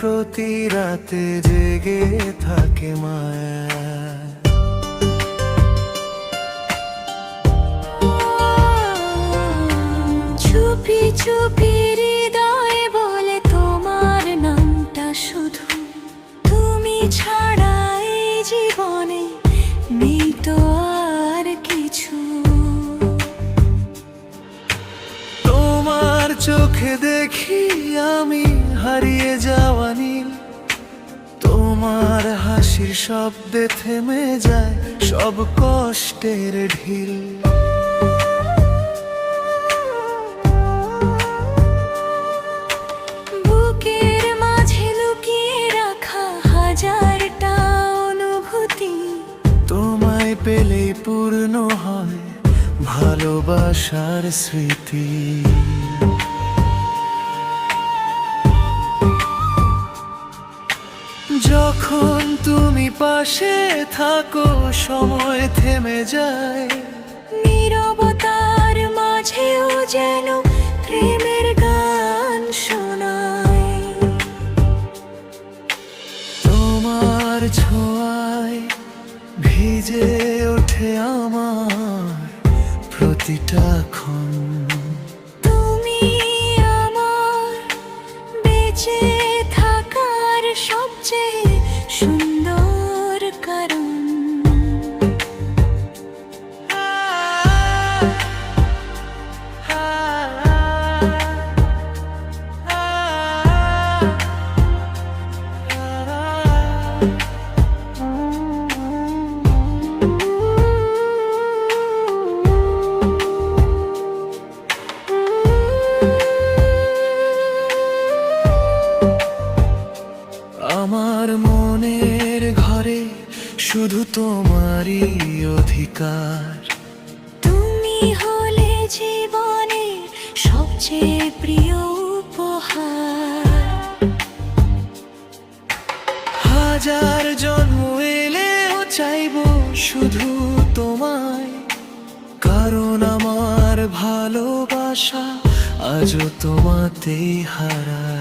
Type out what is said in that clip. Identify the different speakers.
Speaker 1: প্রতি রাতে জেগে থাকে মায়া।
Speaker 2: চুপি চুপি হৃদয়ে বলে তোমার নামটা শুধু, তুমি ছাড়া এই জীবনে নেই তো আর কিছু।
Speaker 1: তোমার চোখে দেখি আমি হারিয়ে যাওয়া নীল, তোমার হাসির শব্দে থেমে যায় সব কষ্টের ঢিল।
Speaker 2: বুকের মাঝে লুকিয়ে রাখা হাজারটা অনুভূতি,
Speaker 1: তোমায় পেলেই পূর্ণ হয় ভালোবাসার স্মৃতি। যখন তুমি পাশে থাকো সময় থেমে যায়,
Speaker 2: নীরবতার মাঝেও যেন প্রেমের গান শোনায়।
Speaker 1: তোমার ছোঁয়ায় ভিজে ওঠে আমার প্রতিটা ক্ষণ।
Speaker 2: তুমি আমার বেঁচে থাকার সবচেয়ে সুন্দর কারণ।
Speaker 1: আমার মনের ঘরে শুধু তোমারই অধিকার।
Speaker 2: তুমি হলে জীবনের সবচেয়ে প্রিয় উপহার।
Speaker 1: হাজার জন্ম এলেও চাইবো শুধু তোমায়, কারণ আমার ভালোবাসা আজও তোমাতেই হারায়।